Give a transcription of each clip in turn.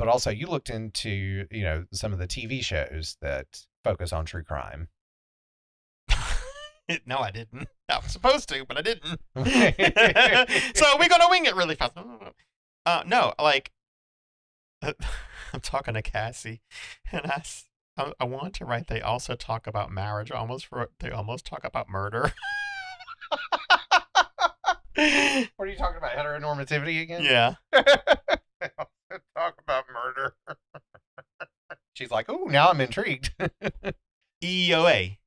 but also you looked into, some of the TV shows that focus on true crime. No, I didn't. I was supposed to, but I didn't. So we're gonna wing it really fast. No, like I'm talking to Cassie, and I want to write. They also talk about marriage. They almost talk about murder. What are you talking about? Heteronormativity again? Yeah. Talk about murder. She's like, "Ooh, now I'm intrigued." EEOA.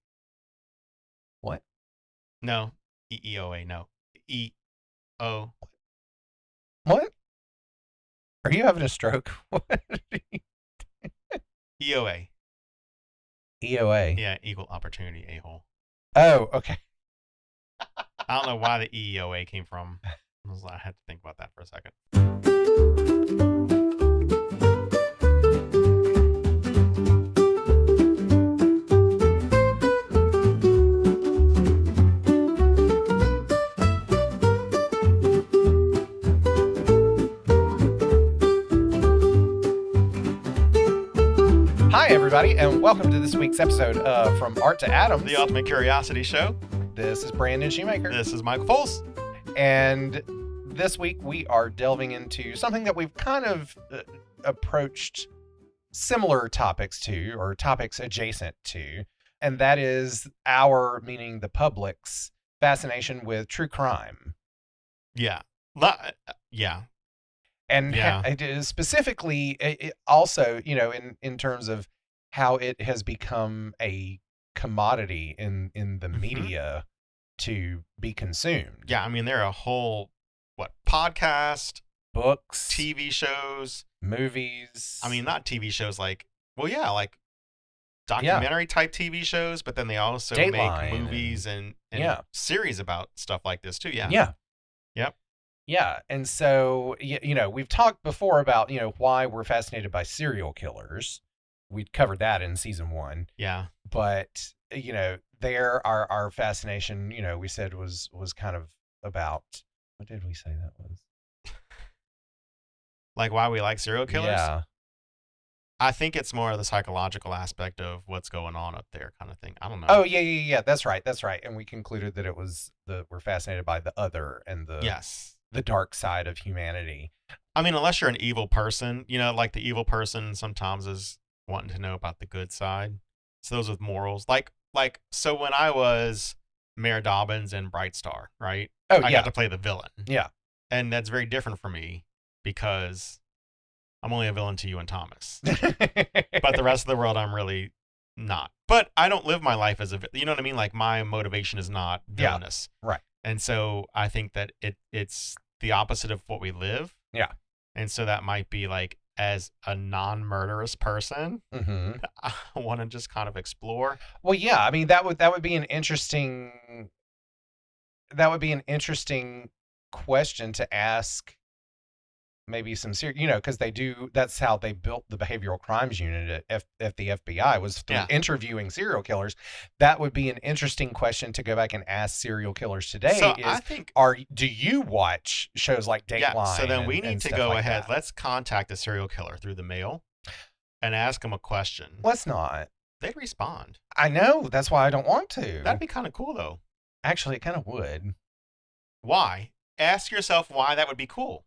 What? No. EEOA. No. EO. What? Are you having a stroke? What? EOA. EOA. Yeah, equal opportunity a-hole. Oh, okay. I don't know why the EEOA came from. I had to think about that for a second. Hi, everybody, and welcome to this week's episode of From Art to Atoms, The Ultimate Curiosity Show. This is Brandon Shoemaker. This is Michael Foles. And this week we are delving into something that we've kind of approached similar topics to, or topics adjacent to, and that is our, meaning the public's, fascination with true crime. Yeah. Yeah. And Yeah. it is specifically, it also, in terms of how it has become a commodity in the media to be consumed. Yeah, I mean, there are a whole, podcast, Books, TV shows, movies. I mean, not TV shows like documentary type TV shows, but then they also Dateline make movies and series about stuff like this too. Yeah. Yeah. Yep. Yeah. And so, we've talked before about, why we're fascinated by serial killers. We covered that in season 1. Yeah. But, our fascination, we said was kind of about, what did we say that was? Like why we like serial killers? Yeah. I think it's more of the psychological aspect of what's going on up there kind of thing. I don't know. Oh, yeah. That's right. And we concluded that it was we're fascinated by the other and the dark side of humanity. I mean, unless you're an evil person, like the evil person sometimes is wanting to know about the good side. So those with morals, so when I was Mayor Dobbins in Bright Star, right? Oh, I yeah. got to play the villain. Yeah. And that's very different for me because I'm only a villain to you and Thomas. But the rest of the world, I'm really not. But I don't live my life as you know what I mean? Like my motivation is not villainous. Yeah, right. And so I think that it's the opposite of what we live. Yeah. And so that might be like, as a non-murderous person, I want to just kind of explore. Well, yeah, I mean that would be an interesting question to ask. Maybe some serious, because that's how they built the behavioral crimes unit at the FBI, was through interviewing serial killers. That would be an interesting question to go back and ask serial killers today. So I think, do you watch shows like Dateline? Yeah, so then we need to go like ahead. That? Let's contact a serial killer through the mail and ask them a question. Let's not. They'd respond. I know. That's why I don't want to. That'd be kind of cool, though. Actually, it kind of would. Why? Ask yourself why that would be cool.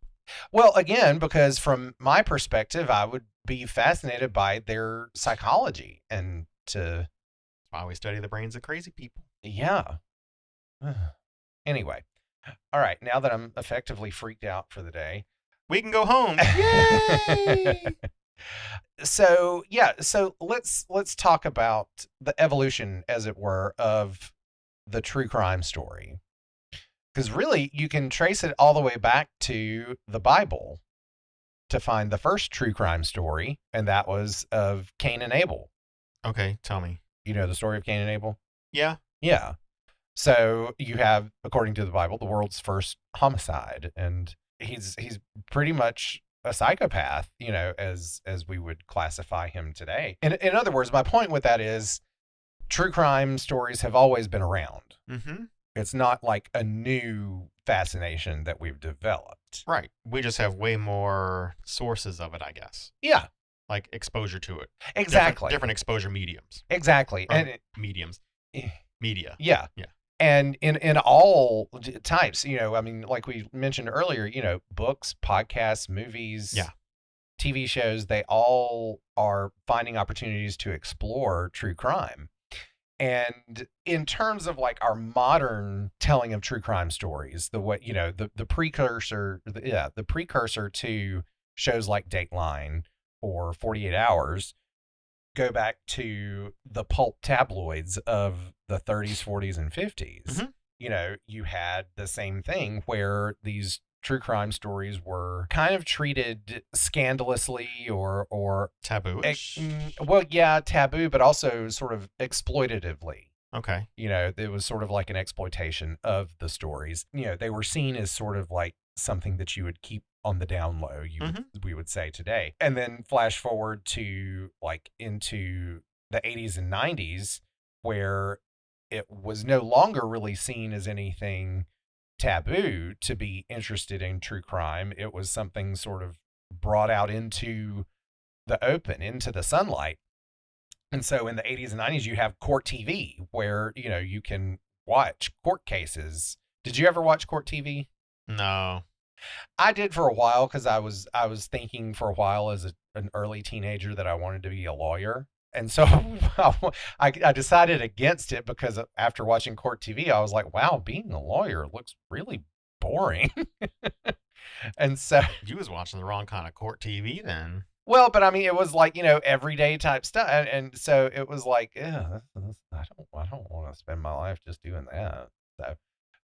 Well, again, because from my perspective, I would be fascinated by their psychology That's why we study the brains of crazy people. Yeah. Anyway. All right. Now that I'm effectively freaked out for the day, we can go home. Yay! So let's talk about the evolution, as it were, of the true crime story. Because really, you can trace it all the way back to the Bible to find the first true crime story, and that was of Cain and Abel. Okay, tell me. You know the story of Cain and Abel? Yeah. Yeah. So you have, according to the Bible, the world's first homicide, and he's pretty much a psychopath, as we would classify him today. In other words, my point with that is true crime stories have always been around. Mm-hmm. It's not like a new fascination that we've developed. Right. We just have way more sources of it, I guess. Yeah, Like exposure to it. exactly. Different exposure mediums. Exactly. Or mediums. Eh, Media. yeah. Yeah. And in all types, I mean, like we mentioned earlier, books, podcasts, movies, Yeah. TV shows, they all are finding opportunities to explore true crime. And in terms of like our modern telling of true crime stories, the what the precursor, the precursor to shows like Dateline or 48 Hours, go back to the pulp tabloids of the 30s, 40s, and 50s. Mhm. You had the same thing where these true crime stories were kind of treated scandalously or Taboo-ish. well, yeah, taboo, but also sort of exploitatively. Okay. It was sort of like an exploitation of the stories. They were seen as sort of like something that you would keep on the down low, Mhm. we would say today. And then flash forward to like into the 80s and 90s where it was no longer really seen as anything taboo to be interested in true crime. It was something sort of brought out into the open, into the sunlight. And so in the 80s and 90s, you have court TV where, you can watch court cases. Did you ever watch court TV? No. I did for a while because I was thinking for a while as an early teenager that I wanted to be a lawyer. And so I decided against it because after watching court TV, I was like, wow, being a lawyer looks really boring. And so, You was watching the wrong kind of court TV then. well, but I mean, it was like, everyday type stuff. And so it was like, yeah, I don't want to spend my life just doing that. So,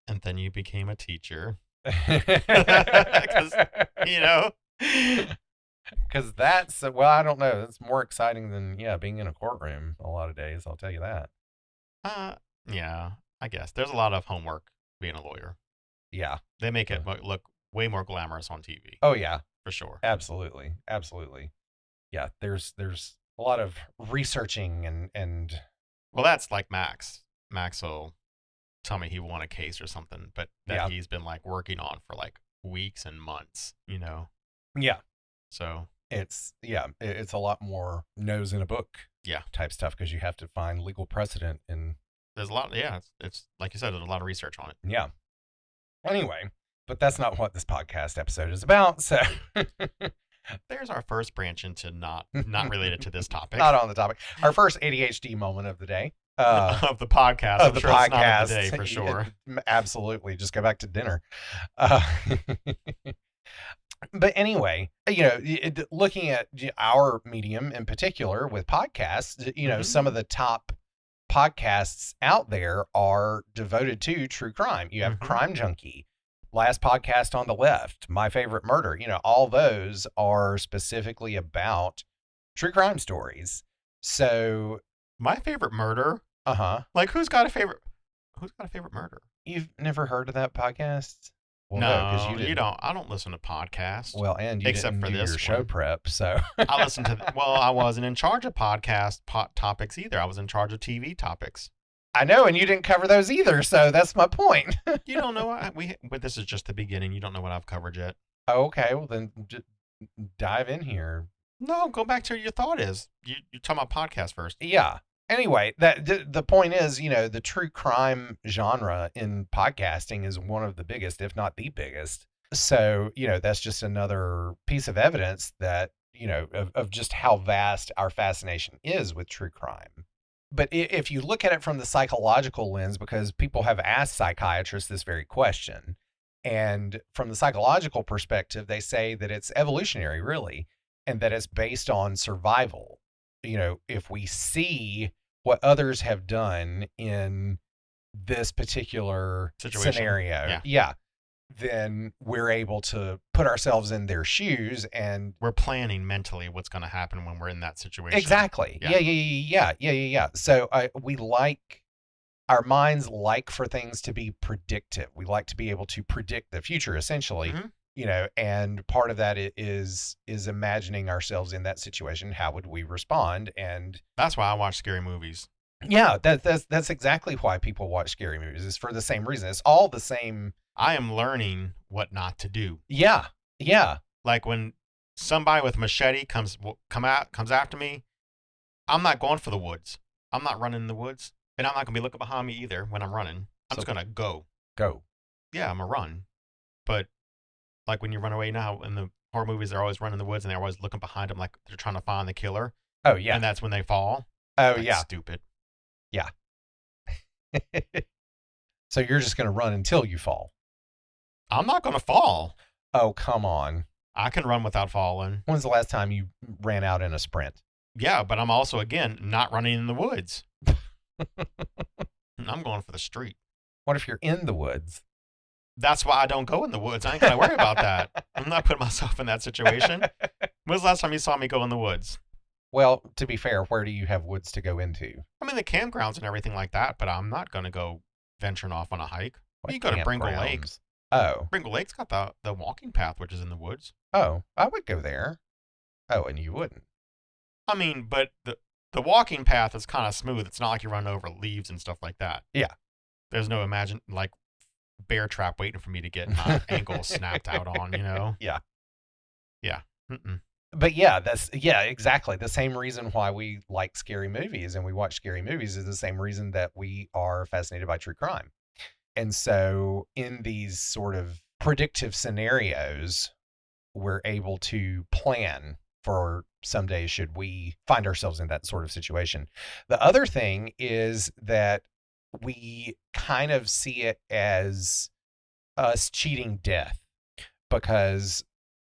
And then you became a teacher. Because, you know. because that's, well, I don't know. That's more exciting than, yeah, being in a courtroom a lot of days. I'll tell you that. Uh, yeah, I guess. There's a lot of homework being a lawyer. Yeah. They make it look way more glamorous on TV, Oh, yeah. for sure. Absolutely. Absolutely. Yeah. There's a lot of researching and Well, that's like Max. Max will tell me he won a case or something, but that yeah. he's been like working on for like weeks and months, Yeah. So, It's a lot more nose in a book yeah. type stuff because you have to find legal precedent and There's a lot, yeah, it's like you said, there's a lot of research on it. yeah. Anyway, but that's not what this podcast episode is about. So There's our first branch into not related to this topic. not on the topic. Our first ADHD moment of the day. Of the podcast. Of I'm the sure it's not podcast. of the day for sure. Absolutely. Just go back to dinner. Uh, but anyway, looking at our medium in particular with podcasts, some of the top podcasts out there are devoted to true crime. You have Crime Junkie, Last Podcast on the Left, My Favorite Murder. All those are specifically about true crime stories. So, My Favorite Murder? uh-huh. Like who's got a favorite murder? You've never heard of that podcast? Well, No, because you don't. I don't listen to podcasts. Well, and you except didn't for do this your show one. prep, so I listened to. Well, I wasn't in charge of podcast topics either. I was in charge of TV topics. I know, and you didn't cover those either, so that's my point. You don't know but this is just the beginning. You don't know what I've covered yet. Okay, well then dive in here. No, go back to what your thought is. You talking about podcast first. Yeah. Anyway, the point is, the true crime genre in podcasting is one of the biggest, if not the biggest. So, that's just another piece of evidence that, of just how vast our fascination is with true crime. But if you look at it from the psychological lens, because people have asked psychiatrists this very question, and from the psychological perspective, they say that it's evolutionary, really, and that it's based on survival. If we see what others have done in this particular Situation. scenario, yeah, then we're able to put ourselves in their shoes and we're planning mentally what's going to happen when we're in that situation. exactly. Yeah. So our minds like for things to be predictive. We like to be able to predict the future, essentially. And part of that is imagining ourselves in that situation. How would we respond? And that's why I watch scary movies. Yeah, that's exactly why people watch scary movies. It's for the same reason. It's all the same. I am learning what not to do. Yeah, yeah. Like when somebody with machete comes after me, I'm not going for the woods. I'm not running in the woods, and I'm not gonna be looking behind me either when I'm running. I'm just So gonna go. go. Yeah, I'm a run. But like when you run away now in the horror movies, they're always running in the woods and they're always looking behind them like they're trying to find the killer, Oh yeah. and that's when they fall. Oh That's yeah. stupid. Yeah. So you're just gonna run until you fall. I'm not gonna fall. Oh come on. I can run without falling. When's the last time you ran out in a sprint? Yeah, but I'm also again not running in the woods. I'm going for the street. What if you're in the woods? That's why I don't go in the woods. I ain't gonna worry about that. I'm not putting myself in that situation. When's the last time you saw me go in the woods? Well, to be fair, where do you have woods to go into? I'm in the campgrounds and everything like that, but I'm not gonna go venturing off on a hike. What You go to Bringle Lake. campgrounds? Oh. Bringle Lake's got the walking path, which is in the woods. Oh, I would go there. Oh, and you wouldn't. I mean, but the walking path is kind of smooth. It's not like you're running over leaves and stuff like that. Yeah. There's no like bear trap waiting for me to get my ankle snapped out on. Yeah. Yeah. Mm-mm. But yeah, exactly. The same reason why we like scary movies and we watch scary movies is the same reason that we are fascinated by true crime. And so in these sort of predictive scenarios, we're able to plan for someday should we find ourselves in that sort of situation. The other thing is that we kind of see it as us cheating death because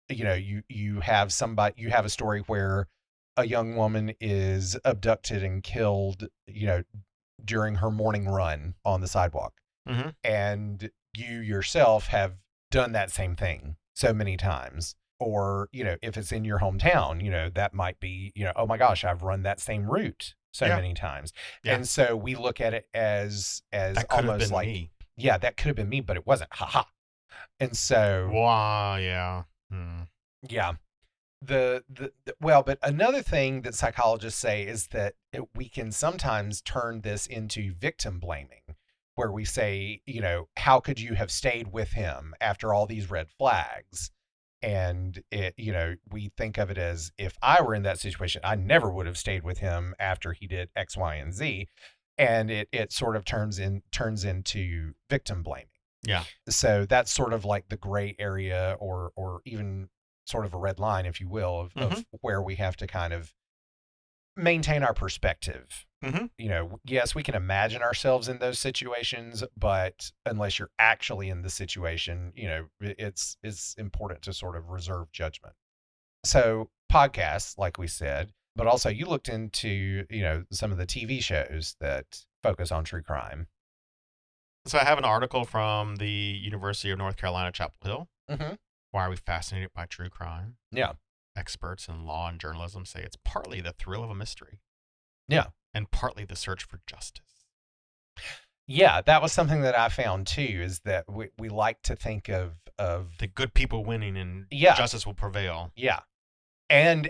you have a story where a young woman is abducted and killed during her morning run on the sidewalk, Mm-hmm. and you yourself have done that same thing so many times. Or if it's in your hometown, that might be, oh my gosh, I've run that same route so Yeah. many times. Yeah. And so we look at it as That could have almost been like, me. yeah, that could have been me, but it wasn't. Ha. And so Wow. Yeah. Hmm. yeah. Well, but another thing that psychologists say is that we can sometimes turn this into victim blaming, where we say, how could you have stayed with him after all these red flags? And we think of it as, if I were in that situation, I never would have stayed with him after he did X, Y, and Z. And it sort of turns into victim blaming. Yeah. So that's sort of like the gray area, or even sort of a red line, if you will, of where we have to kind of maintain our perspective. Mm-hmm. Yes, we can imagine ourselves in those situations, but unless you're actually in the situation, it's important to sort of reserve judgment. So podcasts, like we said, but also you looked into, some of the TV shows that focus on true crime. So I have an article from the University of North Carolina, Chapel Hill. Mm-hmm. Why are we fascinated by true crime? Yeah. Experts in law and journalism say it's partly the thrill of a mystery. Yeah. And partly the search for justice. Yeah, that was something that I found too, is that we like to think of the good people winning and Yeah. justice will prevail. Yeah. And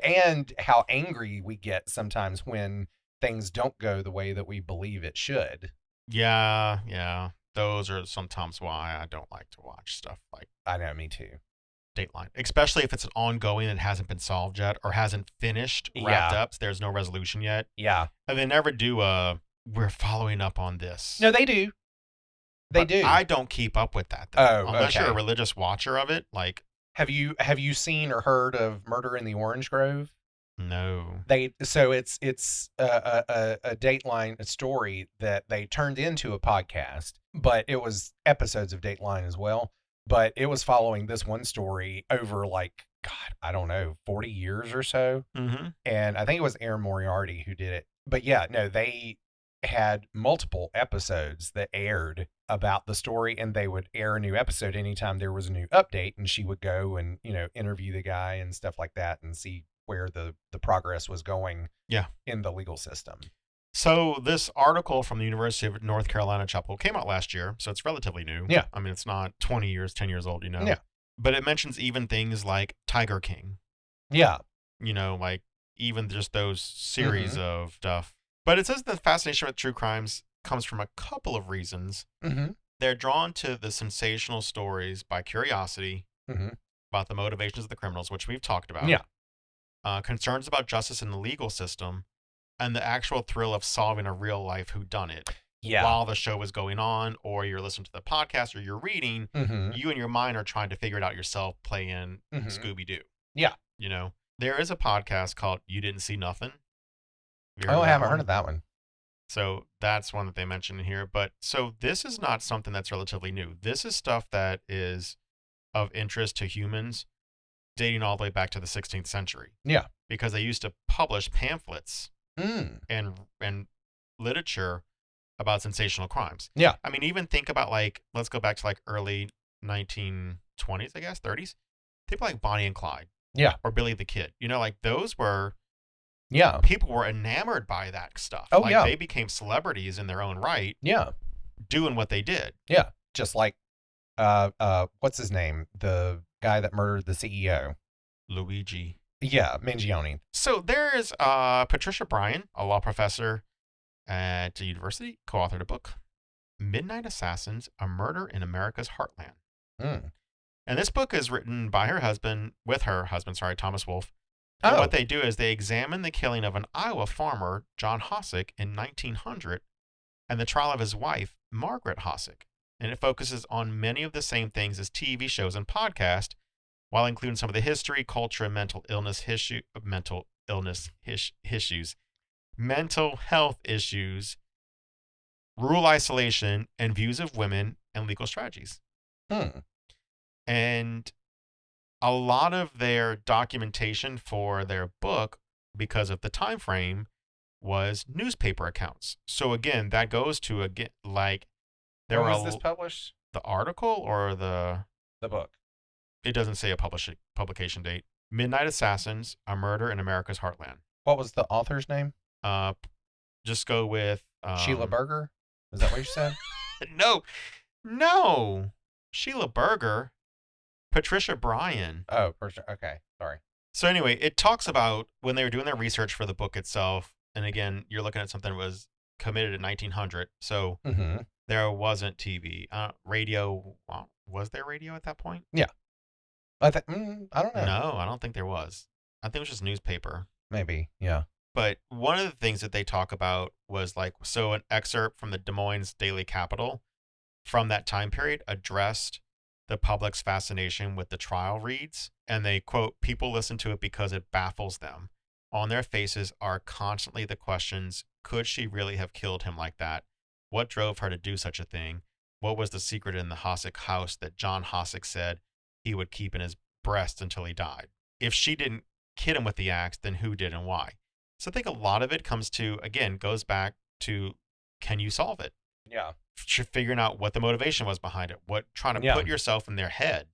how angry we get sometimes when things don't go the way that we believe it should. Yeah. Those are sometimes why I don't like to watch stuff like I know, me too. Dateline, especially if it's an ongoing and hasn't been solved yet or hasn't finished, wrapped Yeah. up. So there's no resolution yet. Yeah. And they never do we're following up on this. No, they do. They But do. I don't keep up with that though. Oh, Unless you're okay. a religious watcher of it, like Have you seen or heard of Murder in the Orange Grove? no. So it's a Dateline story that they turned into a podcast, but it was episodes of Dateline as well. But it was following this one story over, like, God, I don't know, 40 years or so. Mm-hmm. And I think it was Aaron Moriarty who did it. But yeah, no, they had multiple episodes that aired about the story, and they would air a new episode anytime there was a new update, and she would go and interview the guy and stuff like that and see where the progress was going in the legal system. So this article from the University of North Carolina, Chapel Hill came out last year, so it's relatively new. Yeah. I mean, it's not 20 years, 10 years old, Yeah. But it mentions even things like Tiger King. Yeah. Like even just those series of stuff. But it says the fascination with true crimes comes from a couple of reasons. Mm-hmm. They're drawn to the sensational stories by curiosity Mm-hmm. about the motivations of the criminals, which we've talked about, Yeah. concerns about justice in the legal system, and the actual thrill of solving a real life whodunit Yeah. while the show is going on, or you're listening to the podcast, or you're reading. Mm-hmm. You and your mind are trying to figure it out yourself, playing Mm-hmm. Scooby Doo. Yeah. You know, there is a podcast called "You Didn't See Nothing." Have you heard Oh, of I that haven't heard one? of that one. So that's one that they mention in here. But so this is not something that's relatively new. This is stuff that is of interest to humans dating all the way back to the 16th century. Yeah. Because they used to publish pamphlets Mm. and literature about sensational crimes. Yeah. I mean, even think about like, let's go back to like early 1920s, I guess, 30s. People like Bonnie and Clyde. Yeah. Or Billy the Kid. You know, like those were, Yeah. people were enamored by that stuff. Oh, like yeah. they became celebrities in their own right Yeah. doing what they did. Yeah. Just like, what's his name? The guy that murdered the CEO. Luigi. Yeah, Mangione. So there's Patricia Bryan, a law professor at the university, co-authored a book, Midnight Assassins, A Murder in America's Heartland. Mm. And this book is written by her husband, Thomas Wolfe. And Oh. what they do is they examine the killing of an Iowa farmer, John Hossack, in 1900, and the trial of his wife, Margaret Hossack. And it focuses on many of the same things as TV shows and podcasts, while including some of the history, culture, and mental health issues, rural isolation, and views of women and legal strategies. Hmm. And a lot of their documentation for their book, because of the time frame, was newspaper accounts. So again, that goes to like there When were was this published? the article or the book. It doesn't say a publication date. Midnight Assassins: A Murder in America's Heartland. What was the author's name? Just go with Sheila Berger. Is that what you said? No, Sheila Berger, Patricia Bryan. Oh, okay. Sorry. So anyway, it talks about when they were doing their research for the book itself, and again, you're looking at something that was committed in 1900, so there wasn't TV, radio. Well, was there radio at that point? Yeah. I don't know. No, I don't think there was. I think it was just newspaper. Maybe, yeah. But one of the things that they talk about was like, so an excerpt from the Des Moines Daily Capital from that time period addressed the public's fascination with the trial reads. And they quote, "People listen to it because it baffles them. On their faces are constantly the questions, could she really have killed him like that? What drove her to do such a thing? What was the secret in the Hossack house that John Hossack said he would keep in his breast until he died? If she didn't hit him with the axe, then who did and why?" So I think a lot of it goes back to, can you solve it? Yeah. Figuring out what the motivation was behind it, trying to put yourself in their head.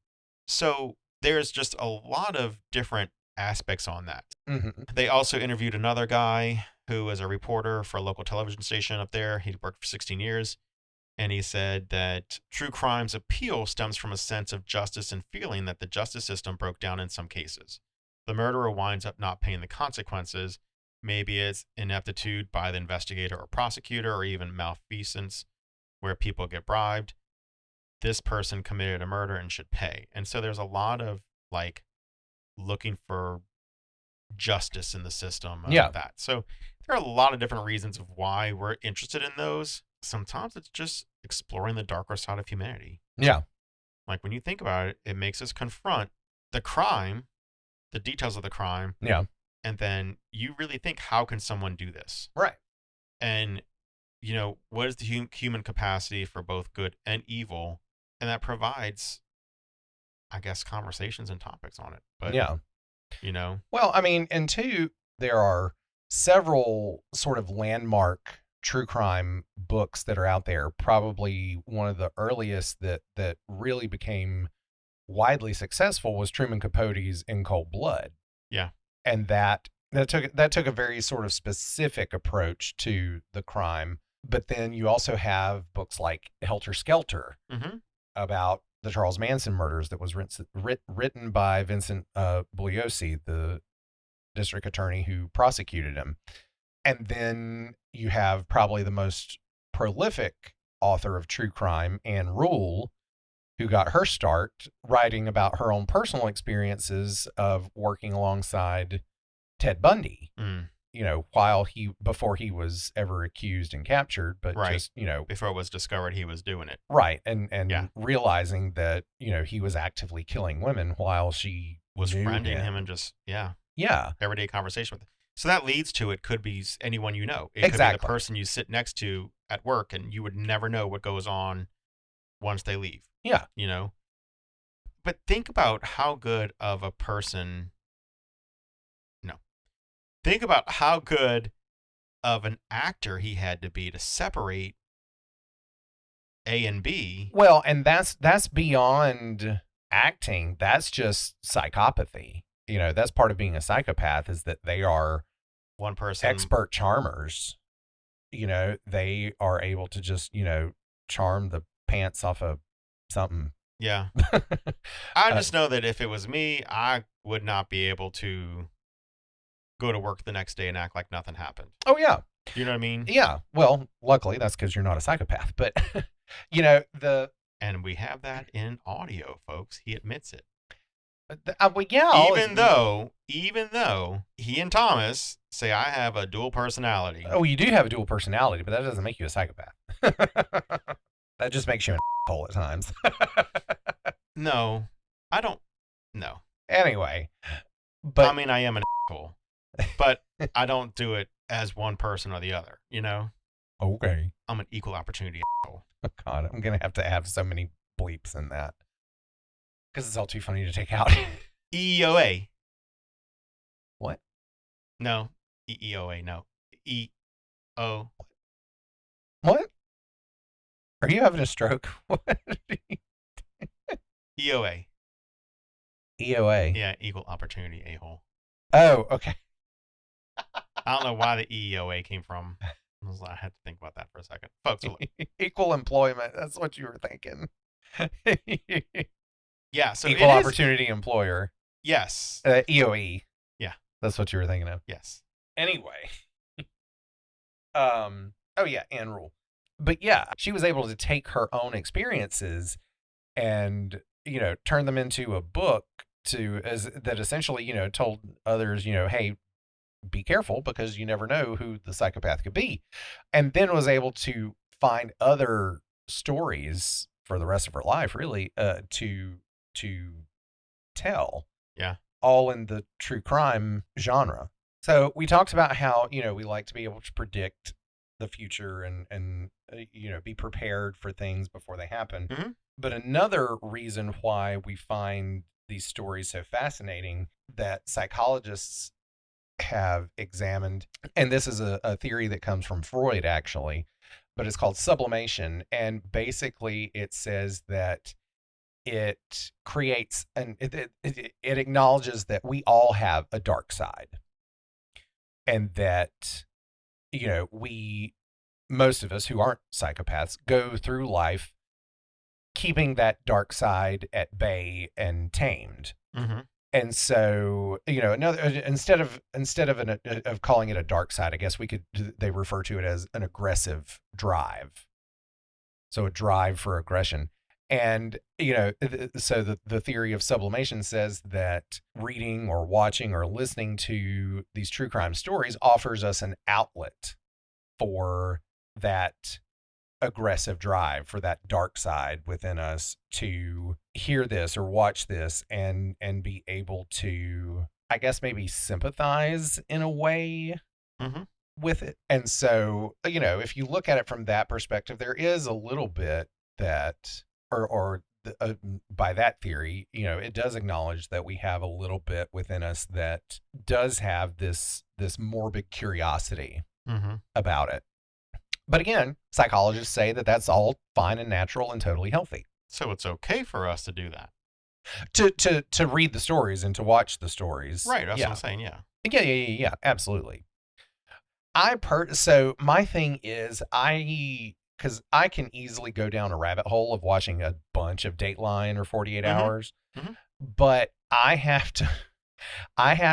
So there's just a lot of different aspects on that. Mm-hmm. They also interviewed another guy who was a reporter for a local television station up there. He worked for 16 years. And he said that true crime's appeal stems from a sense of justice and feeling that the justice system broke down in some cases. The murderer winds up not paying the consequences. Maybe it's ineptitude by the investigator or prosecutor, or even malfeasance where people get bribed. This person committed a murder and should pay. And so there's a lot of like looking for justice in the system of that. So there are a lot of different reasons of why we're interested in those. Sometimes it's just exploring the darker side of humanity. Yeah. Like when you think about it, it makes us confront the crime, the details of the crime. Yeah. And then you really think, how can someone do this? Right. And, what is the human capacity for both good and evil? And that provides, I guess, conversations and topics on it. But, Well, I mean, and two, there are several sort of landmark true crime books that are out there. Probably one of the earliest that really became widely successful was Truman Capote's In Cold Blood. Yeah. And that took a very sort of specific approach to the crime. But then you also have books like Helter Skelter about the Charles Manson murders that was written by Vincent Bugliosi, the district attorney who prosecuted him. And then you have probably the most prolific author of true crime, Anne Rule, who got her start writing about her own personal experiences of working alongside Ted Bundy. Mm. While before he was ever accused and captured, but Right. just, Before it was discovered he was doing it. right. And Yeah. realizing that, he was actively killing women while she Was knew friending him and just, Yeah. everyday conversation with him. So that leads to, it could be anyone you know. It could be the Exactly. person you sit next to at work, and you would never know what goes on once they leave. Yeah. But think about how good of a person. No. Think about how good of an actor he had to be to separate A and B. Well, and that's beyond acting. That's just psychopathy. That's part of being a psychopath, is that they are One person. expert charmers. They are able to just, charm the pants off of something. Yeah. I just know that if it was me, I would not be able to go to work the next day and act like nothing happened. Oh, yeah. You know what I mean? Yeah. Well, luckily that's because you're not a psychopath. But, And we have that in audio, folks. He admits it. well, yeah. Even though he and Thomas say I have a dual personality. Oh, you do have a dual personality, but that doesn't make you a psychopath. That just makes you an asshole at times. No, I don't. No. Anyway, but I mean, I am an asshole, but I don't do it as one person or the other. Okay. I'm an equal opportunity asshole. Oh, God, I'm gonna have so many bleeps in that because it's all too funny to take out. EEOA. What? No. EEOA. No. EO. What? Are you having a stroke? What? EOA. EOA. Yeah, equal opportunity a-hole. Oh, okay. I don't know why the EEOA came from. I had to think about that for a second. Folks, Equal employment. That's what you were thinking. yeah, so equal opportunity employer. Yes. EOE. Yeah. That's what you were thinking of. Yes. Anyway. Oh yeah, Anne Rule. But yeah, she was able to take her own experiences and, turn them into a book that essentially, told others, hey, be careful because you never know who the psychopath could be. And then was able to find other stories for the rest of her life, really, to tell. Yeah. All in the true crime genre. So we talked about how, we like to be able to predict the future and be prepared for things before they happen. Mm-hmm. But another reason why we find these stories so fascinating that psychologists have examined, and this is a theory that comes from Freud actually, but it's called sublimation. And basically it says that it creates it acknowledges that we all have a dark side, and that most of us who aren't psychopaths go through life keeping that dark side at bay and tamed. Mm-hmm. And so, another instead of calling it a dark side, I guess they refer to it as an aggressive drive. So a drive for aggression. And, so the theory of sublimation says that reading or watching or listening to these true crime stories offers us an outlet for that aggressive drive, for that dark side within us, to hear this or watch this and be able to, I guess, maybe sympathize in a way mm-hmm. with it. And so, if you look at it from that perspective, there is a little bit that, by that theory, it does acknowledge that we have a little bit within us that does have this morbid curiosity mm-hmm. about it. But again, psychologists say that that's all fine and natural and totally healthy. So it's okay for us to do that. To read the stories and to watch the stories. Right, that's what I'm saying, yeah. Yeah, absolutely. So my thing is, because I can easily go down a rabbit hole of watching a bunch of Dateline or 48 mm-hmm. Hours, mm-hmm. but I have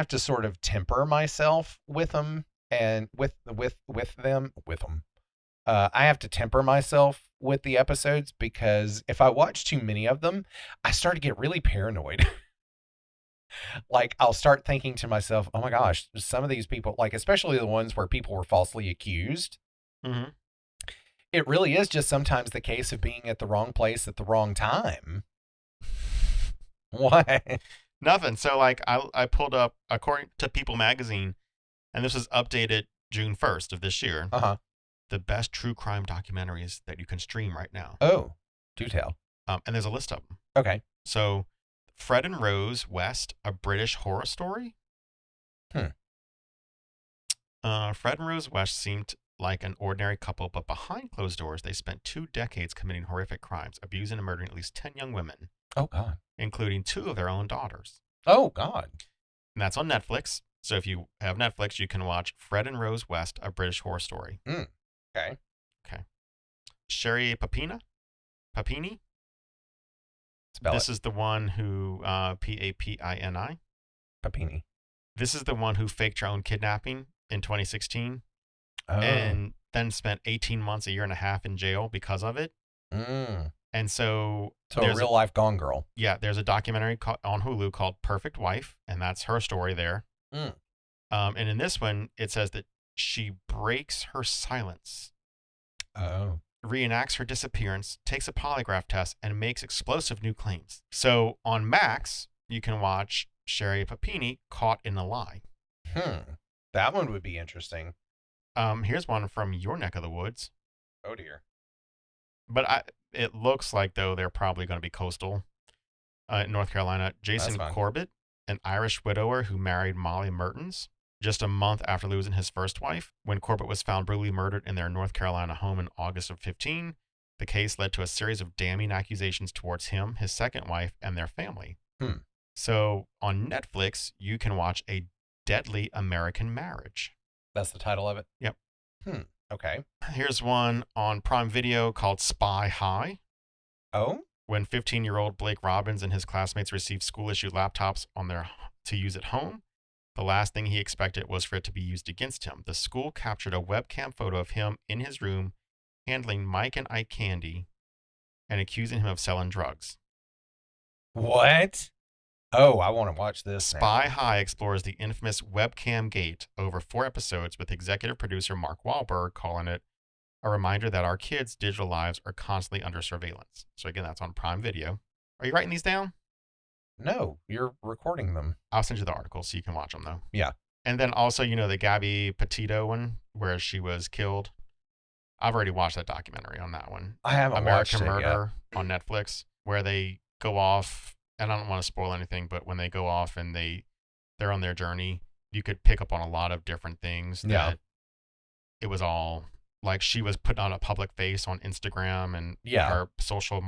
to sort of temper myself with them and with them, I have to temper myself with the episodes because if I watch too many of them, I start to get really paranoid. Like I'll start thinking to myself, "Oh my gosh, some of these people, like especially the ones where people were falsely accused, Hmm. it really is just sometimes the case of being at the wrong place at the wrong time." What? Nothing. So like I pulled up according to People Magazine, and this was updated June 1st of this year. Uh huh. The best true crime documentaries that you can stream right now. Oh, do tell. And there's a list of them. Okay. So, Fred and Rose West, a British horror story. Hmm. Fred and Rose West seemed like an ordinary couple, but behind closed doors, they spent 2 decades committing horrific crimes, abusing and murdering at least 10 young women, Oh God. including 2 of their own daughters. Oh God. And that's on Netflix. So if you have Netflix, you can watch Fred and Rose West, a British horror story. Mm. Okay. Okay. Sherry Papini. Spell This it. is the one who Papini. Papini. This is the one who faked her own kidnapping in 2016 Oh. and then spent 18 months, a year and a half in jail because of it. Mm. And so So a real life Gone Girl. there's a documentary on Hulu called Perfect Wife, and that's her story there. Mm. And in this one, it says that she breaks her silence, Oh. reenacts her disappearance, takes a polygraph test, and makes explosive new claims. So on Max, you can watch Sherry Papini Caught in a Lie. That one would be interesting. Here's one from your neck of the woods. Oh dear. But it looks like, though, they're probably going to be coastal. In North Carolina, That's Jason fine. Corbett, an Irish widower who married Molly Mertens just a month after losing his first wife. When Corbett was found brutally murdered in their North Carolina home in August of 15, the case led to a series of damning accusations towards him, his second wife, and their family. Hmm. So on Netflix, you can watch A Deadly American Marriage. That's the title of it? Yep. Okay. Here's one on Prime Video called Spy High. Oh? When 15-year-old Blake Robbins and his classmates received school-issued laptops to use at home, the last thing he expected was for it to be used against him. The school captured a webcam photo of him in his room handling Mike and Ike candy and accusing him of selling drugs. What? Oh, I want to watch this now. Spy High explores the infamous webcam gate over 4 episodes, with executive producer Mark Wahlberg calling it a reminder that our kids' digital lives are constantly under surveillance. So again, that's on Prime Video. Are you writing these down? No, you're recording them. I'll send you the article so you can watch them, though. Yeah. And then also, the Gabby Petito one where she was killed. I've already watched that documentary on that one. I haven't American watched it Murder on Netflix, where they go off, and I don't want to spoil anything, but when they go off and they're on their journey, you could pick up on a lot of different things. Yeah. That it was all like she was putting on a public face on Instagram and her social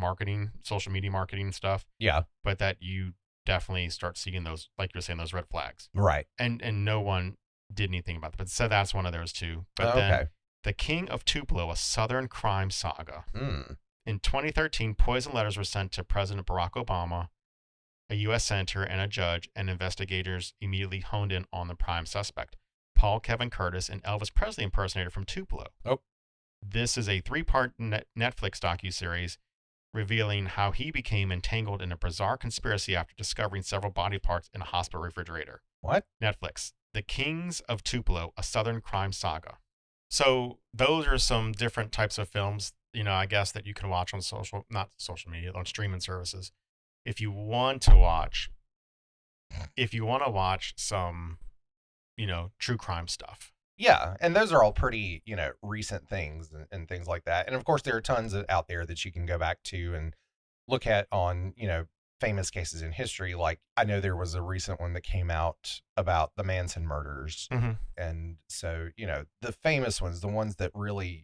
media marketing stuff. Yeah. But that you definitely start seeing those, like you're saying, those red flags. Right. And no one did anything about it. But so that's one of those too. But then Okay. The King of Tupelo, a Southern crime saga. Mm. In 2013, poison letters were sent to President Barack Obama, a U.S. senator, and a judge, and investigators immediately honed in on the prime suspect, Paul Kevin Curtis, an Elvis Presley impersonator from Tupelo. Oh. This is a 3-part Netflix docuseries revealing how he became entangled in a bizarre conspiracy after discovering several body parts in a hospital refrigerator. What? Netflix, The Kings of Tupelo, a Southern crime saga. So those are some different types of films, I guess, that you can watch on not social media, on streaming services. If you want to watch some, true crime stuff. Yeah, and those are all pretty, recent things and things like that. And of course, there are tons out there that you can go back to and look at on, famous cases in history. Like I know there was a recent one that came out about the Manson murders. Mm-hmm. And so, the famous ones, the ones that really,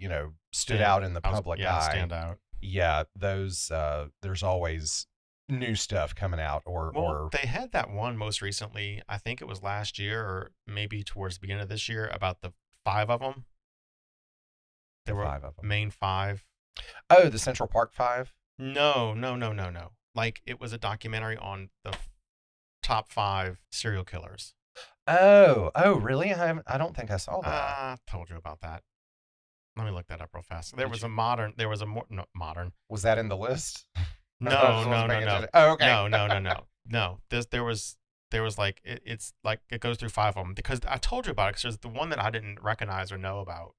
stood out in the public eye. Stand out. Yeah, those, there's always new stuff coming out or they had that one most recently, I think it was last year or maybe towards the beginning of this year, about the 5 of them. There were 5 of them. Main 5. Oh, the Central Park 5? No. Like it was a documentary on the top 5 serial killers. Oh, really? I don't think I saw that. I told you about that. Let me look that up real fast. There Did was you? a modern. There was a more no, modern. Was that in the list? I No, just wasn't no, no, paying no, attention. Oh, okay. no, no, no, no, no. There was like it's like it goes through five of them because I told you about it. Because there's the one that I didn't recognize or know about.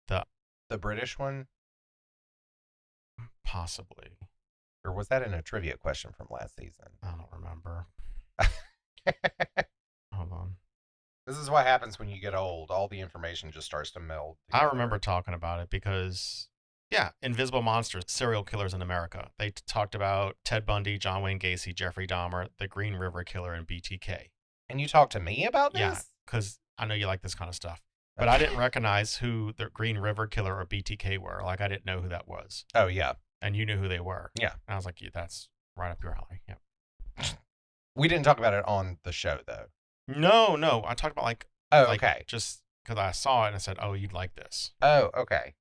The The British one, possibly or was that in a trivia question from last season? I don't remember. Hold on. This is what happens when you get old. All the information just starts to meld I remember together. talking about it because yeah, Invisible Monsters, serial killers in America. They talked about Ted Bundy, John Wayne Gacy, Jeffrey Dahmer, the Green River Killer, and BTK. And you talked to me about Yeah, this? because I know you like this kind of stuff. But I Okay. didn't recognize who the Green River Killer or BTK were. Like, I didn't know who that was. Oh, yeah. And you knew who they were. Yeah. And I was like, yeah, that's right up your alley. Yeah. We didn't talk about it on the show, though. No, no. I talked about Oh, like okay. just because I saw it and I said, oh, you'd like this. Oh, okay.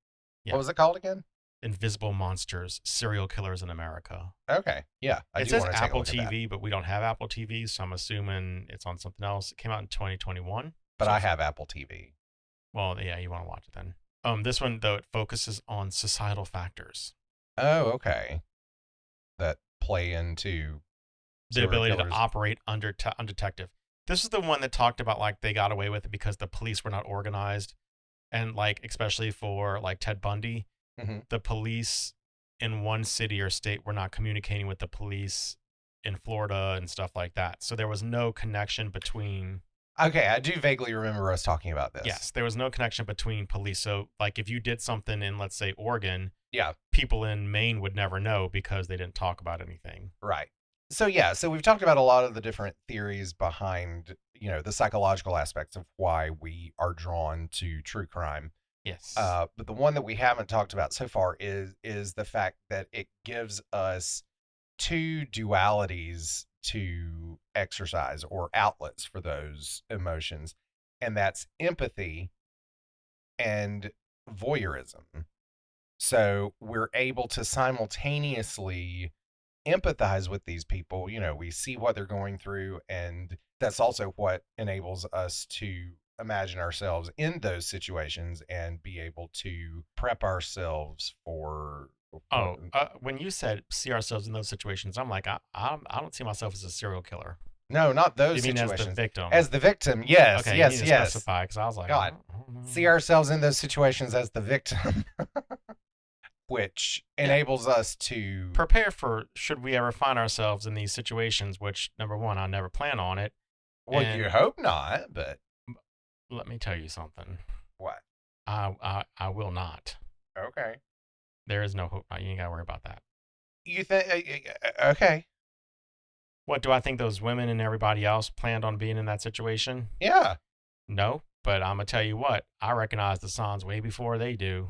What Yeah. was it called again? Invisible Monsters, Serial Killers in America. Okay. Yeah. I It do says want to take a Apple look at that. TV, but we don't have Apple TV, so I'm assuming it's on something else. It came out in 2021. But So I it's, have Apple TV. well, yeah, you want to watch it then. This one though it focuses on societal factors, Oh, okay. That play into the serial ability to killers. operate undetective. This is the one that talked about like they got away with it because the police were not organized, and like especially for like Ted Bundy, Hmm. the police in one city or state were not communicating with the police in Florida and stuff like that. So there was no connection between. Okay. I do vaguely remember us talking about this. Yes, there was no connection between police. So, like, if you did something in, let's say, Oregon, Yeah. people in Maine would never know because they didn't talk about anything. Right. So yeah, so we've talked about a lot of the different theories behind, the psychological aspects of why we are drawn to true crime. Yes. But the one that we haven't talked about so far is the fact that it gives us two dualities to exercise or outlets for those emotions, and that's empathy and voyeurism. So we're able to simultaneously empathize with these people. We see what they're going through, and that's also what enables us to imagine ourselves in those situations and be able to prep ourselves for. Oh, when you said see ourselves in those situations, I'm like, I don't see myself as a serial killer. No, not those You mean as the situations. victim? As the victim, yes, Okay, you need yes, to yes. specify because I was like, God, I don't see know. ourselves in those situations as the victim, which Yeah, enables us to. prepare for should we ever find ourselves in these situations. Which number one, I never plan on it, Well, you and hope not, but let me tell you something. what? I will not. Okay. There is no hope. You ain't got to worry about that. You think? Okay. What do I think those women and everybody else planned on being in that situation? Yeah. No, but I'm gonna tell you what. I recognize the signs way before they do.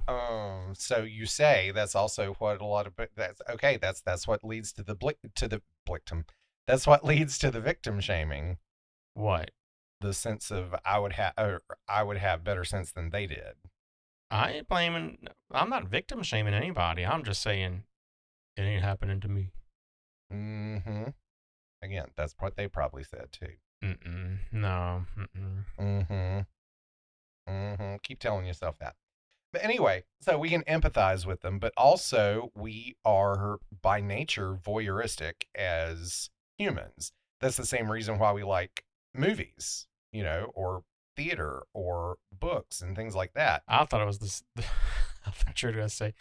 So you say that's also what a lot of that's okay. That's what leads to the victim. That's what leads to the victim shaming. What? The sense of I would have better sense than they did. I ain't blaming. I'm not victim shaming anybody. I'm just saying it ain't happening to me. Mm-hmm. Again, that's what they probably said too. Mm-mm. No. Mm-mm. Mm-hmm. Mm-hmm. Keep telling yourself that. But anyway, so we can empathize with them, but also we are by nature voyeuristic as humans. That's the same reason why we like movies, or theater or books and things like that. I thought it was this. I thought you were gonna say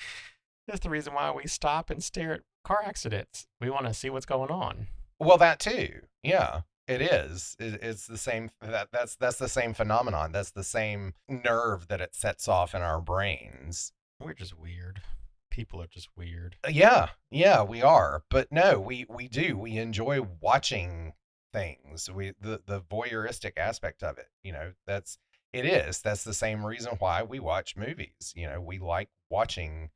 that's the reason why we stop and stare at car accidents. We want to see what's going on. Well, that too. Yeah. It is. It's the same that's the same phenomenon. That's the same nerve that it sets off in our brains. We're just weird. People are just weird. Yeah, yeah, we are. But no, we do. We enjoy watching things. The voyeuristic aspect of it, it is. That's the same reason why we watch movies. We like watching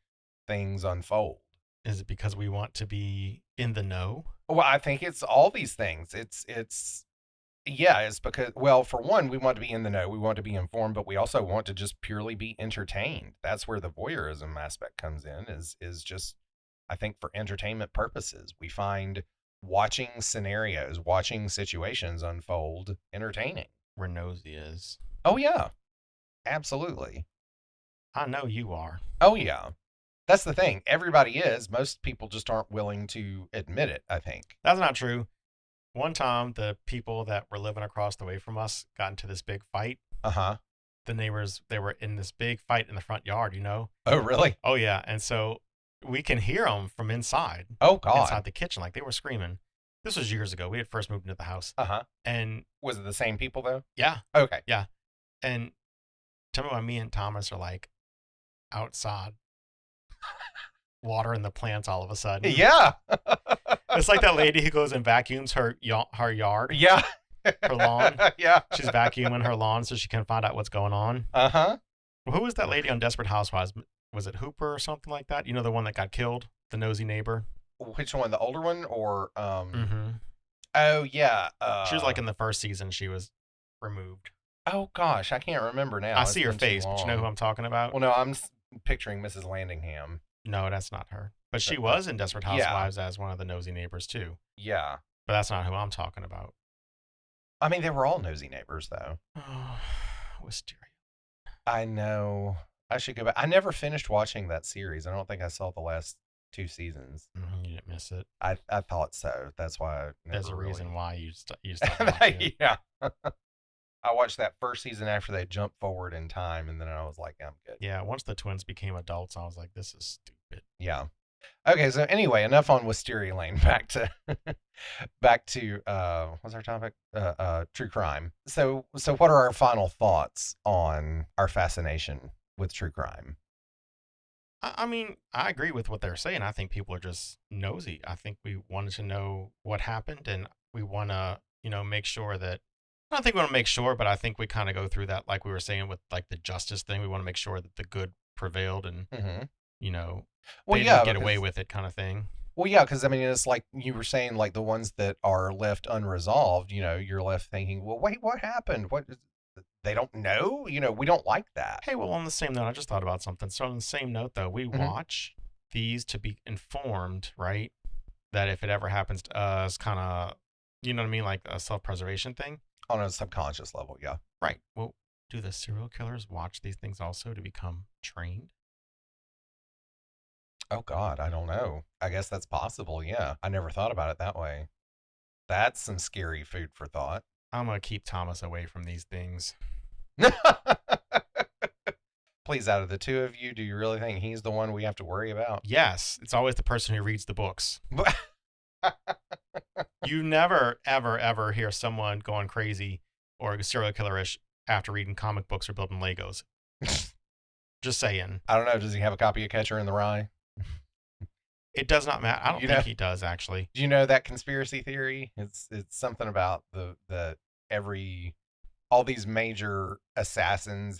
things unfold. Is it because we want to be in the know? Well, I think it's all these things. It's yeah, it's because, well, for one, we want to be in the know, we want to be informed, but we also want to just purely be entertained. That's where the voyeurism aspect comes in, is just, I think, for entertainment purposes. We find watching scenarios, watching situations unfold entertaining. where nosy is. Oh yeah, absolutely. I know you are. Oh yeah. That's the thing. Everybody is. Most people just aren't willing to admit it, I think. That's not true. One time, the people that were living across the way from us got into this big fight. Uh-huh. The neighbors, they were in this big fight in the front yard, you know? Oh, really? Oh, yeah. And so we can hear them from inside, Oh God. inside the kitchen. Like they were screaming. This was years ago. We had first moved into the house. Uh-huh. And Was it the same people though? yeah, Okay. yeah. And tell me why me and Thomas are like outside watering the plants all of a sudden. Yeah. It's like that lady who goes and vacuums her yard, Yeah. her lawn. Yeah. She's vacuuming her lawn so she can find out what's going on. Uh-huh. Who was that lady on Desperate Housewives? Was it Hooper or something like that? You know, the one that got killed, the nosy neighbor. Which one? The older one or Mm-hmm. Oh yeah. She was like in the first season. She was removed. Oh gosh, I can't remember now. I It's see her been too face, but you know who long. I'm talking about? Well, no, picturing Mrs. Landingham. No, that's not her. But she But, was in Desperate yeah. Housewives as one of the nosy neighbors too. Yeah. But that's not who I'm talking about. I mean, they were all nosy neighbors though. Oh, Wisteria. I know. I should go back. I never finished watching that series. I don't think I saw the last 2 seasons. You didn't miss it. I thought so. That's why I There's a never reason really... why you stopped watching it. Yeah. I watched that first season after they jumped forward in time, and then I was like, I'm good. Yeah, once the twins became adults, I was like, this is stupid. Yeah. Okay, so anyway, enough on Wisteria Lane. Back to what's our topic? True crime. So what are our final thoughts on our fascination with true crime? I mean, I agree with what they're saying. I think people are just nosy. I think we wanted to know what happened, and we want to, make sure that. I don't think we want to make sure, but I think we kind of go through that, like we were saying with like the justice thing. We want to make sure that the good prevailed, and Mm-hmm. Well, they yeah, didn't get away with it, kind of thing. Well, yeah, because I mean, it's like you were saying, like the ones that are left unresolved. You're left thinking, well, wait, what happened? They don't know? We don't like that. Hey, well, on the same note, I just thought about something. So on the same note, though, we Mhm. watch these to be informed, right? That if it ever happens to us, kind of, you know what I mean, like a self-preservation thing. On a subconscious level, yeah. Right. Well, do the serial killers watch these things also to become trained? Oh God, I don't know. I guess that's possible. Yeah, I never thought about it that way. That's some scary food for thought. I'm gonna keep Thomas away from these things. Please, out of the two of you, do you really think he's the one we have to worry about? Yes, it's always the person who reads the books. You never, ever, ever hear someone going crazy or serial killerish after reading comic books or building Legos. Just saying. I don't know. Does he have a copy of Catcher in the Rye? It does not matter. I don't You think know- he does, actually. Do you know that conspiracy theory? It's something about the all these major assassins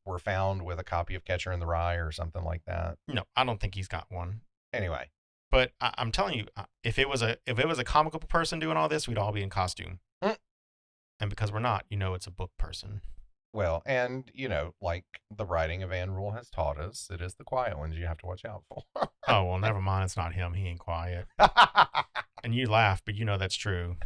were found with a copy of Catcher in the Rye or something like that. No, I don't think he's got one. Anyway, But I'm telling you, if it was a comic book person doing all this, we'd all be in costume. Mm. And because we're not, it's a book person. well, and like the writing of Anne Rule has taught us, it is the quiet ones you have to watch out for. Oh, well, never mind. It's not him. He ain't quiet. And you laugh, but that's true.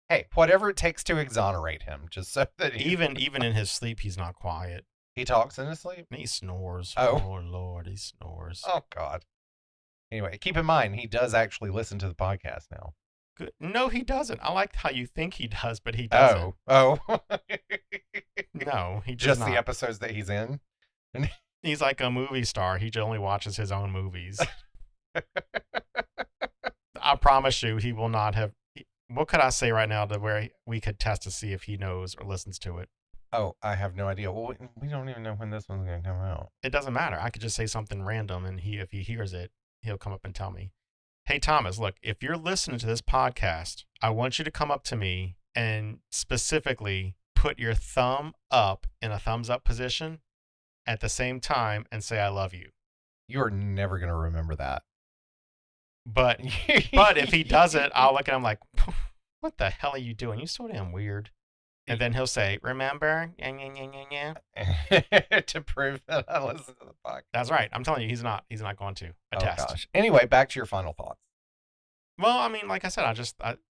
Hey, whatever it takes to exonerate him, just so that Even in his sleep, he's not quiet. he talks in his sleep. And he snores. Oh. Oh, Lord, he snores. Oh God. Anyway, keep in mind he does actually listen to the podcast now. Good. No, he doesn't. I like how you think he does, but he doesn't. Oh. No, he does Just not. the episodes that he's in. He's like a movie star. He only watches his own movies. I promise you, he will not have. What could I say right now to where we could test to see if he knows or listens to it? Oh, I have no idea. Well, we don't even know when this one's going to come out. It doesn't matter. I could just say something random, and if he hears it, he'll come up and tell me, "Hey, Thomas, look, if you're listening to this podcast, I want you to come up to me and specifically put your thumb up in a thumbs up position at the same time and say I love you." You're never going to remember that. But if he does it, I'll look at him like, "What the hell are you doing? You're so damn weird." And then he'll say, "Remember?" To prove that I listen to the podcast. That's right. I'm telling you, he's not going to. A test. Gosh. Anyway, back to your final thoughts. Well, I mean, like I said,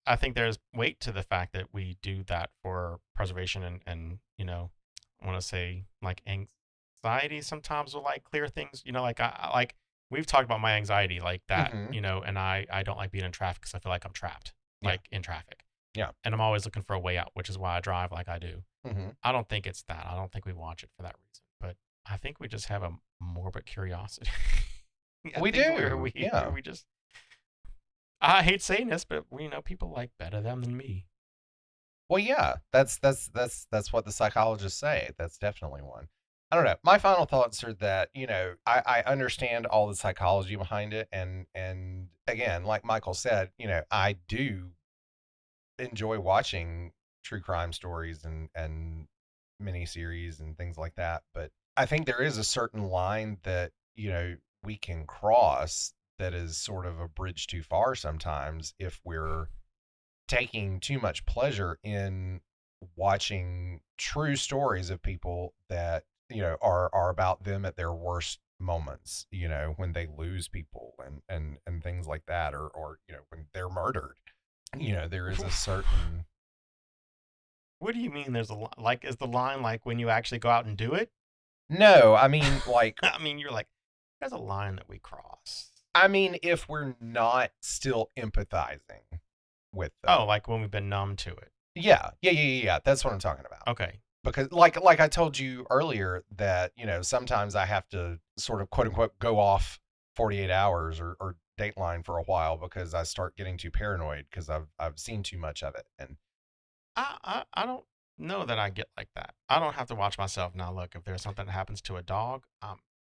I think there's weight to the fact that we do that for preservation and I want to say like anxiety sometimes will like clear things. Like I like we've talked about my anxiety like that. Mm-hmm. And I don't like being in traffic because I feel like I'm trapped Yeah. like in traffic, Yeah. and I'm always looking for a way out, which is why I drive like I do. Mm-hmm. I don't think it's that. I don't think we watch it for that reason, but I think we just have a morbid curiosity. I We think we're do. we Yeah. we just I hate saying this, but people like better them than me. Well, yeah. That's what the psychologists say. That's definitely one. I don't know. My final thoughts are that I understand all the psychology behind it, and again, like Michael said, I do enjoy watching true crime stories and miniseries and things like that. But I think there is a certain line that we can cross that is sort of a bridge too far sometimes if we're taking too much pleasure in watching true stories of people that are about them at their worst moments, when they lose people and things like that, or when they're murdered. There is a certain. What do you mean? There's like, is the line like when you actually go out and do it? No, I mean, like, I mean, you're like, there's a line that we cross. if we're not still empathizing with them. Oh, like when we've been numb to it. Yeah, yeah, yeah, yeah, yeah. That's what I'm talking about. Okay. Because like I told you earlier that, sometimes I have to sort of quote unquote go off 48 hours or Dateline for a while because I start getting too paranoid because I've seen too much of it. And I don't know that I get like that. I don't have to watch myself now. Look, if there's something that happens to a dog,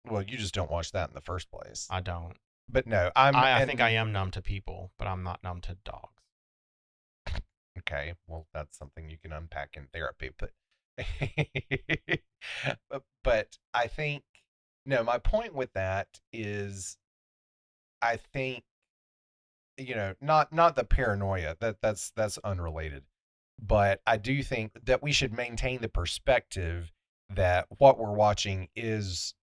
well, you just don't watch that in the first place. I don't. But no, I'm I think I and am numb to people, but I'm not numb to dogs. okay, well, that's something you can unpack in therapy, but but I think no, my point with that is I think not the paranoia, that's unrelated, but I do think that we should maintain the perspective that what we're watching is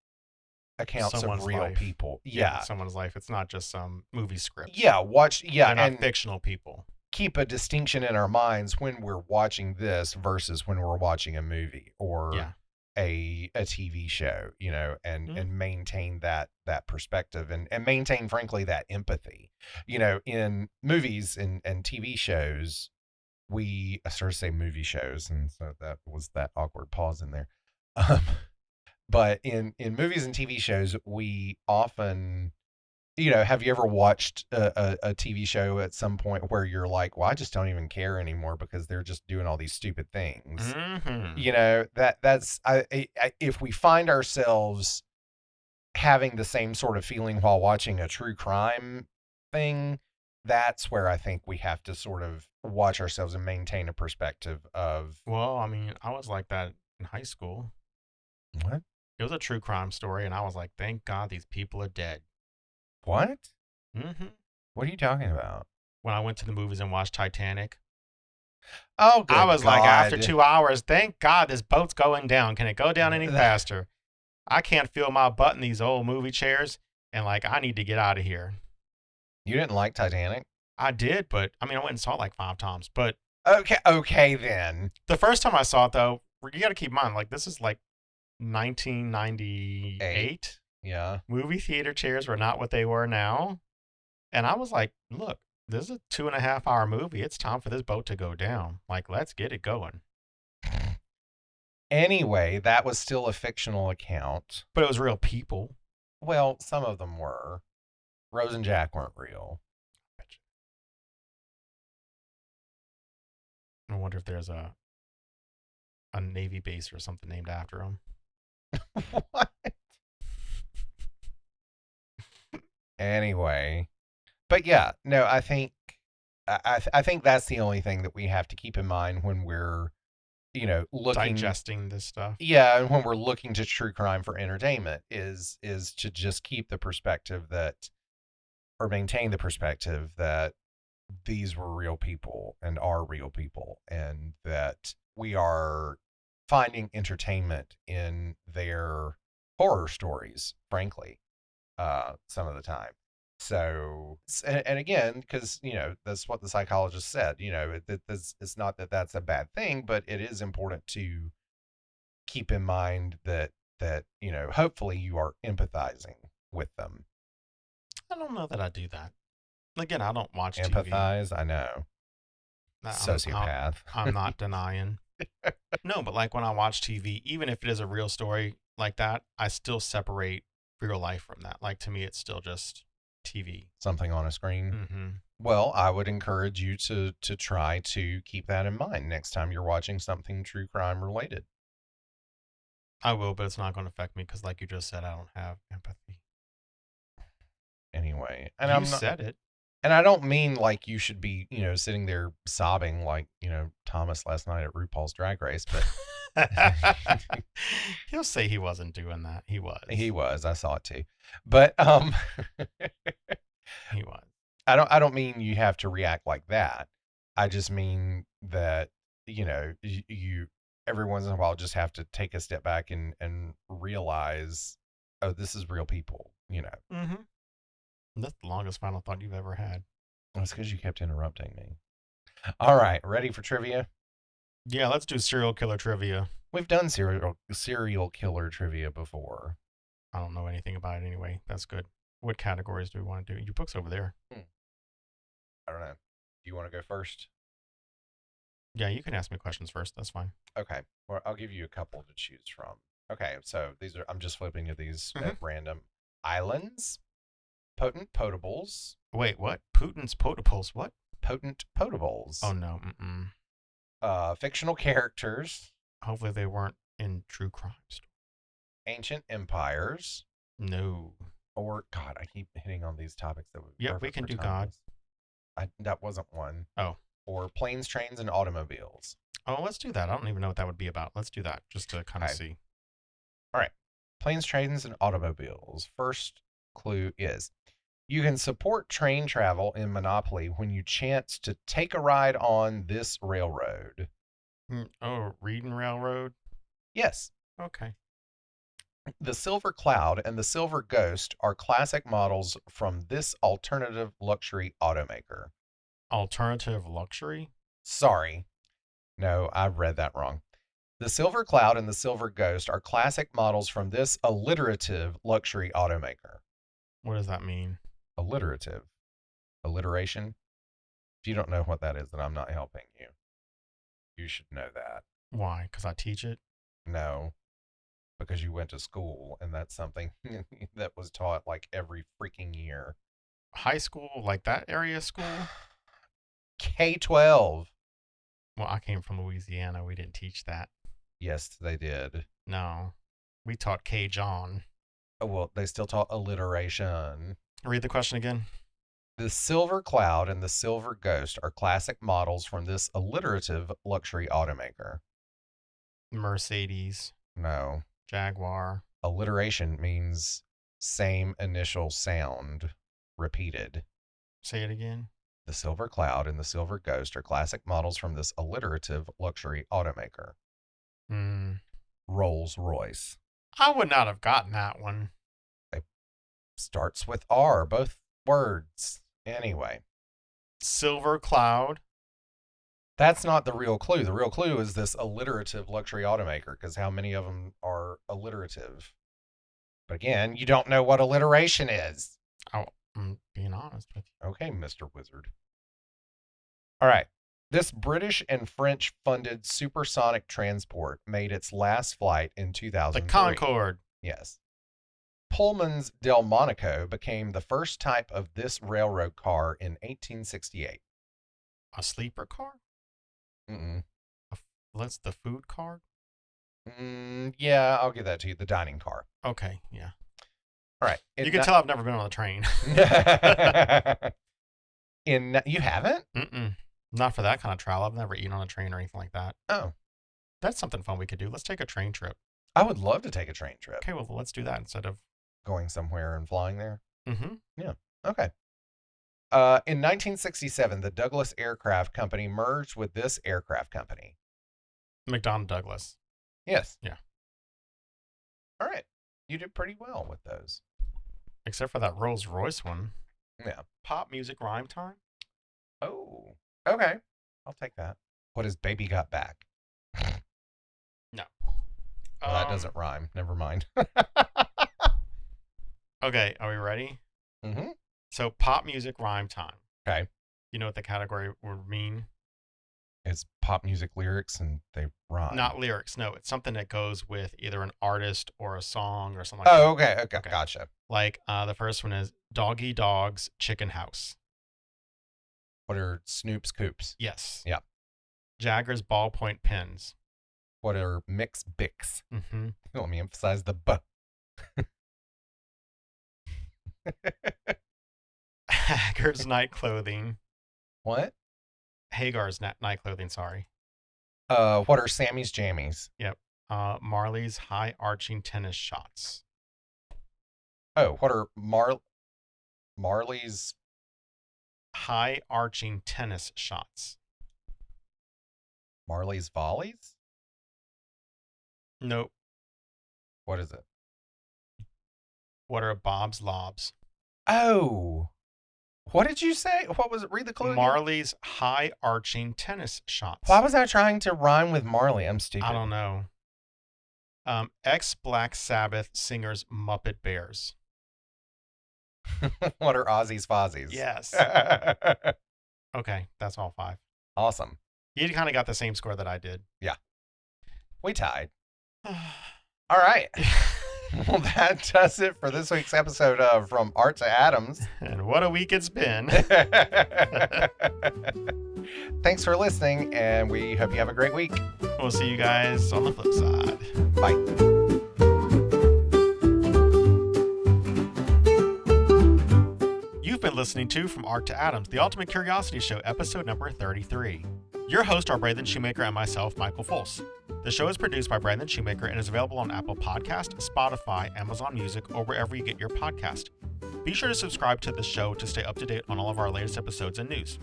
accounts of Someone's real life. people. Yeah, Yeah. someone's life. It's not just some movie script. Yeah, They're not and fictional people. keep a distinction in our minds when we're watching this versus when we're watching a movie or Yeah. a TV show, Mm. and maintain that perspective and maintain frankly that empathy. In movies and TV shows, I started to say movie shows, and so that was that awkward pause in there. Um, but in movies and TV shows, we often have you ever watched a TV show at some point where you're like, well, I just don't even care anymore because they're just doing all these stupid things. Hmm. That's if we find ourselves having the same sort of feeling while watching a true crime thing, that's where I think we have to sort of watch ourselves and maintain a perspective of Well, I mean, I was like that in high school. what? It was a true crime story, and I was like, thank God these people are dead. What? Hmm. What are you talking about? When I went to the movies and watched Titanic, Oh, I good was like, after God. 2 hours, thank God this boat's going down. Can it go down any faster? I can't feel my butt in these old movie chairs, and like, I need to get out of here. You didn't like Titanic? I did, but I mean, I went and saw it like 5 times. But Okay then. the first time I saw it, though, you got to keep in mind, like, this is like Eight. 1998. Yeah. Movie theater chairs were not what they were now. And I was like, look, this is a 2.5 hour movie. It's time for this boat to go down. Like, let's get it going. Anyway, that was still a fictional account. But it was real people. Well, some of them were. Rose and Jack weren't real. I wonder if there's a Navy base or something named after them. What? Anyway, but yeah, no, I think I think that's the only thing that we have to keep in mind when we're looking. Digesting this stuff. Yeah, and when we're looking to true crime for entertainment is to just keep the perspective that or maintain the perspective that these were real people and are real people and that we are finding entertainment in their horror stories, frankly, some of the time. So, and again, because that's what the psychologist said. It's not that that's a bad thing, but it is important to keep in mind that hopefully you are empathizing with them. I don't know that I do that. Again, I don't watch TV. Empathize, I know, I'm I'm, sociopath. I'm not denying. No, but like when I watch TV, even if it is a real story like that, I still separate real life from that. Like to me, it's still just TV. Something on a screen. Mm-hmm. Well, I would encourage you to try to keep that in mind next time you're watching something true crime related. I will, but it's not going to affect me because, like you just said, I don't have empathy. Anyway, and You I'm not said it. and I don't mean like you should be sitting there sobbing like Thomas last night at RuPaul's Drag Race, but He'll say he wasn't doing that. He he was. was. I saw it too. But He was. I don't mean you have to react like that. I just mean that you every once in a while just have to take a step back and realize, oh, this is real people. Mm-hmm. That's the longest final thought you've ever had. It's because you kept interrupting me. All right, ready for trivia? Yeah, let's do serial killer trivia. We've done serial killer trivia before. I don't know anything about it anyway. That's good. What categories do we want to do? Your book's over there. I don't know. Do you want to go first? Yeah, you can ask me questions first. That's fine. Okay. Well, I'll give you a couple to choose from. Okay, so I'm just flipping to these Mm-hmm. at random. Islands, potent potables, Wait, what? Putin's potables? What? potent Oh potables, no. Mm-mm. fictional characters, Hopefully they weren't in true crime story. ancient empires, No. or God, I keep hitting on these topics that would be Yep, we perfect can for do God. Thomas. That wasn't one. Oh. Or planes, trains, and automobiles. Oh, let's do that. I don't even know what that would be about. Let's do that just to kind of Okay. see. All right. Planes, trains, and automobiles. First clue is you can support train travel in Monopoly when you chance to take a ride on this railroad. Oh, Reading Railroad? Yes. Okay. The Silver Cloud and the Silver Ghost are classic models from this alternative luxury automaker. Alternative luxury? Sorry. No, I read that wrong. The Silver Cloud and the Silver Ghost are classic models from this alliterative luxury automaker. What does that mean? Alliterative. Alliteration. If you don't know what that is, then I'm not helping you. You should know that. Why? Because I teach it? No, because you went to school and that's something that was taught like every freaking year. High school? Like that area school? K 12. Well, I came from Louisiana. We didn't teach that. Yes, they did. No. We taught K. John. Oh, well, they still taught alliteration. Read the question again. The Silver Cloud and the Silver Ghost are classic models from this alliterative luxury automaker. Mercedes. No. Jaguar. Alliteration means same initial sound repeated. Say it again. The Silver Cloud and the Silver Ghost are classic models from this alliterative luxury automaker. Hmm. Rolls Royce. I would not have gotten that one. It starts with R, both words. Anyway, Silver Cloud. that's not the real clue. The real clue is this alliterative luxury automaker, because how many of them are alliterative? But again, you don't know what alliteration is. Oh, I'm being honest with you. Okay, Mr. Wizard. All right. This British and French funded supersonic transport made its last flight in The 2003. Concorde. Yes. Pullman's Delmonico became the first type of this railroad car in 1868. A sleeper car? Mm-mm. That's the food card? Yeah, I'll give that to you. The dining car. Okay, yeah. All right. You can tell I've never been on a train. You haven't? Mm-mm. Not for that kind of travel. I've never eaten on a train or anything like that. Oh, That's something fun we could do. Let's take a train trip. I would love to take a train trip. Okay, well, let's do that instead of. Going somewhere and flying there. Mm-hmm. Yeah. Okay. In 1967, the Douglas Aircraft Company merged with this aircraft company. McDonnell Douglas. Yes. Yeah. All right. You did pretty well with those. Except for that Rolls Royce one. Yeah. Pop music rhyme time? Oh, okay. I'll take that. What is Baby Got Back? No. Well, that doesn't rhyme. Never mind. Okay, are we ready? Mm-hmm. So, pop music rhyme time. Okay. You know what the category would mean? It's pop music lyrics and they rhyme. Not lyrics. No, it's something that goes with either an artist or a song or something like that. Oh, okay. Okay. Gotcha. Like the first one is Doggy Dog's Chicken House. What are Snoop's Coops? Yes. Yeah. Jagger's Ballpoint Pens. What are Mix Bix? Mm-hmm. Let me emphasize the B. Hagar's Night Clothing. What? Hagar's Night Clothing, sorry. What are Sammy's Jammies? Yep. Marley's High Arching Tennis Shots. Oh, what are Marley's High Arching Tennis Shots. Marley's Volleys? Nope. What is it? What are Bob's Lobs? Oh. What did you say? What was it? Read the clue again. Marley's High Arching Tennis Shots. Why was I trying to rhyme with Marley? I'm stupid. I don't know. Ex-Black Sabbath singers Muppet Bears. What are Ozzy's Fozzies? Yes. Okay, that's all 5. Awesome. You kind of got the same score that I did. Yeah. We tied. All right. Well, that does it for this week's episode of From Art to Atoms. And what a week it's been. Thanks for listening, and we hope you have a great week. We'll see you guys on the flip side. Bye. You've been listening to From Art to Atoms, the Ultimate Curiosity Show, episode number 33. Your hosts are Brandon Shoemaker and myself, Michael Fulse. The show is produced by Brandon Shoemaker and is available on Apple Podcast, Spotify, Amazon Music, or wherever you get your podcast. Be sure to subscribe to the show to stay up to date on all of our latest episodes and news.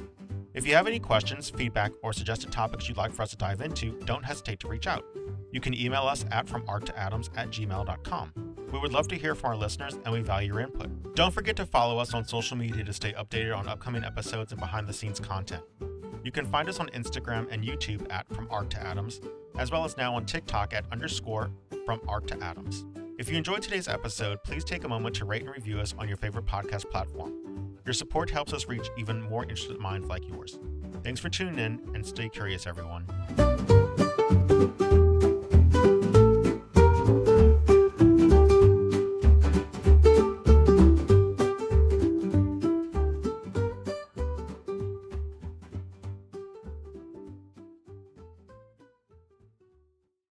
If you have any questions, feedback, or suggested topics you'd like for us to dive into, don't hesitate to reach out. You can email us at FromArtToAtoms@gmail.com. We would love to hear from our listeners, and we value your input. Don't forget to follow us on social media to stay updated on upcoming episodes and behind-the-scenes content. You can find us on Instagram and YouTube at From Art to Atoms, as well as now on TikTok at _From Art to Atoms. If you enjoyed today's episode, please take a moment to rate and review us on your favorite podcast platform. Your support helps us reach even more interested minds like yours. Thanks for tuning in, and stay curious, everyone.